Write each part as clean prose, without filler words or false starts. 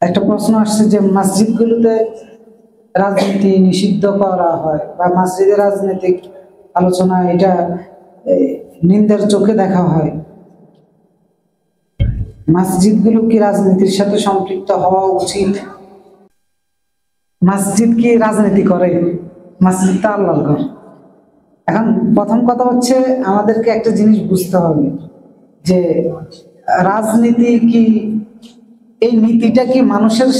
একটা প্রশ্ন আসছে যে মসজিদগুলোতে রাজনীতি নিষিদ্ধ করা হয় বা মসজিদে রাজনৈতিক আলোচনা এটা নিন্দার চোখে দেখা হয়। মসজিদগুলো কি রাজনীতির সাথে সম্পৃক্ত হওয়া উচিত? মসজিদ কি রাজনীতি করে? মসজিদ তো আল্লাহর ঘর। এখন প্রথম কথা হচ্ছে আমাদেরকে একটা জিনিস বুঝতে হবে যে রাজনীতি কি, এই নীতিটা কি মানুষের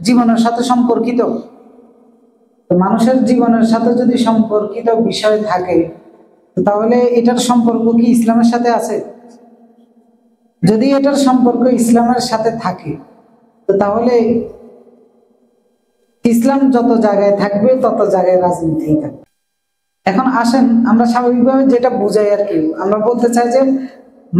জীবনের সাথে সম্পর্কিত? মানুষের জীবনের সাথে যদি সম্পর্কিত বিষয় থাকে তাহলে এটার সম্পর্ক কি ইসলামের সাথে আছে? যদি এটার সম্পর্ক ইসলামের সাথে থাকে তাহলে ইসলাম যত জায়গায় থাকবে তত জায়গায় রাজনীতি থাকবে। এখন আসেন আমরা স্বাভাবিকভাবে যেটা বুঝাই আর কি, আমরা বলতে চাই যে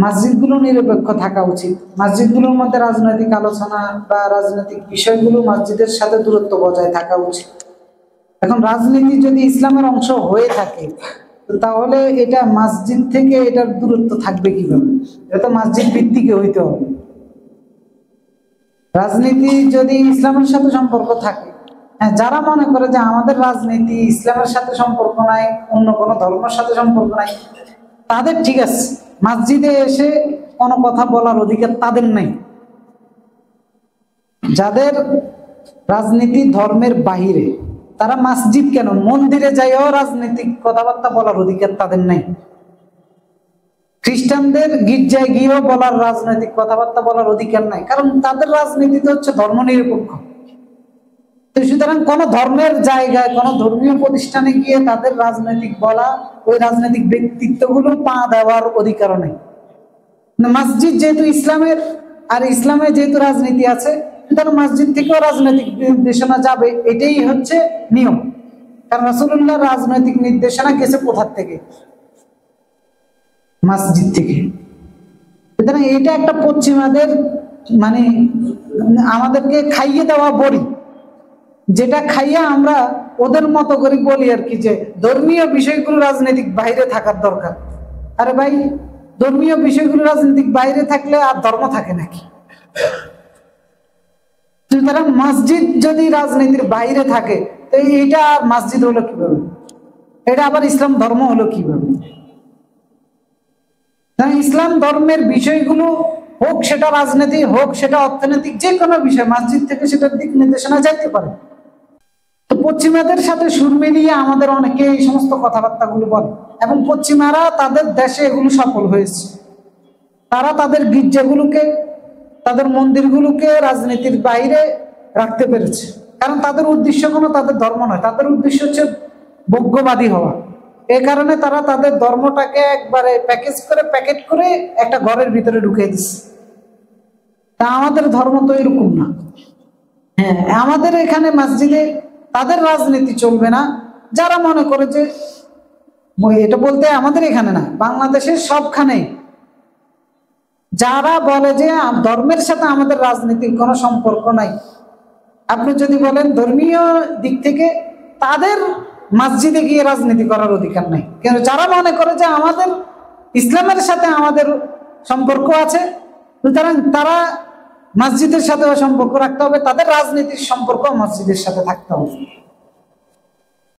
মসজিদগুলো নিরপেক্ষ থাকা উচিত। মসজিদগুলোর মধ্যে রাজনৈতিক আলোচনা বা রাজনৈতিক বিষয়গুলো মসজিদের সাথে দূরত্ব বজায় থাকা উচিত। এখন রাজনীতি যদি ইসলামের অংশ হয়ে থাকে তাহলে এটা মসজিদ থেকে এটার দূরত্ব থাকবে কিভাবে? এটা মসজিদ ভিত্তিক হইতে হবে। রাজনীতি যদি ইসলামের সাথে সম্পর্ক থাকে, হ্যাঁ, যারা মনে করে যে আমাদের রাজনীতি ইসলামের সাথে সম্পর্ক নাই, অন্য কোনো ধর্মের সাথে সম্পর্ক নাই, তাদের ঠিক আছে, মসজিদে এসে কোনো কথা বলার অধিকার তাদের নেই। যাদের রাজনীতি ধর্মের বাহিরে তারা মসজিদ কেন মন্দিরে যাইও রাজনৈতিক কথাবার্তা বলার অধিকার তাদের নেই। খ্রিস্টানদের গির্জায় গিয়েও বলার রাজনৈতিক কথাবার্তা বলার অধিকার নাই, কারণ তাদের রাজনীতিতে হচ্ছে ধর্ম নিরপেক্ষ। তো সুতরাং কোন ধর্মের জায়গায় কোন ধর্মীয় প্রতিষ্ঠানে গিয়ে তাদের রাজনৈতিক বলা, ওই রাজনৈতিক ব্যক্তিত্বগুলো পা দেওয়ার অধিকার নেই। মসজিদ যেহেতু ইসলামের, আর ইসলামে যেহেতু রাজনীতি আছে, সুতরাং মসজিদ থেকেও রাজনৈতিক নির্দেশনা যাবে, এটাই হচ্ছে নিয়ম। কারণ রাসূলুল্লাহ রাজনৈতিক নির্দেশনা গেছে কোথা থেকে? মসজিদ থেকে। সুতরাং এটা একটা পশ্চিমাদের মানে আমাদেরকে খাইয়ে দেওয়া বড়ি, যেটা খাইয়া আমরা ওদের মতো করে বলি আর কি যে ধর্মীয় বিষয়গুলো রাজনৈতিক বাইরে থাকার দরকার। আরে ভাই, ধর্মীয় বিষয়গুলো রাজনৈতিক বাইরে থাকলে আর ধর্ম থাকে নাকি? সুতরাং মসজিদ যদি রাজনীতির বাইরে থাকে তো এটা আর মসজিদ হলো কিভাবে? এটা আবার ইসলাম ধর্ম হলো কিভাবে? ইসলাম ধর্মের বিষয়গুলো হোক সেটা রাজনীতি, হোক সেটা অর্থনৈতিক, যে কোনো বিষয় মসজিদ থেকে সেটার দিক নির্দেশনা যাইতে পারে। তো পশ্চিমাদের সাথে সুর মিলিয়ে আমাদের অনেকে এই সমস্ত কথাবার্তাগুলো বলে, এবং পশ্চিমারা তাদের দেশে এগুলো সফল হয়েছে। তারা তাদের গির্জাগুলোকে, তাদের মন্দিরগুলোকে রাজনীতির বাইরে রাখতে পেরেছে, কারণ তাদের উদ্দেশ্য কোনো তাদের ধর্ম নয়, তাদের উদ্দেশ্য হচ্ছে ভোগ্যবাদী হওয়া। এই কারণে তারা তাদের ধর্মটাকে একবারে প্যাকেজ করে, প্যাকেট করে একটা ঘরের ভিতরে ঢুকিয়ে দিচ্ছে। তা আমাদের ধর্ম তো এরকম না। হ্যাঁ, আমাদের এখানে মসজিদে তাদের রাজনীতি চলবে না যারা মনে করে যে, এটা বলতে আমাদের এখানে না, বাংলাদেশের সবখানে যারা বলে যে ধর্মের সাথে আমাদের রাজনীতির কোনো সম্পর্ক নাই, আপনি যদি বলেন ধর্মীয় দিক থেকে, তাদের মসজিদে গিয়ে রাজনীতি করার অধিকার নাই। কিন্তু যারা মনে করে যে আমাদের ইসলামের সাথে আমাদের সম্পর্ক আছে, সুতরাং তারা মসজিদের সাথে সম্পর্ক রাখতে হবে, তাদের রাজনীতির সম্পর্ক মসজিদের সাথে থাকতে হবে।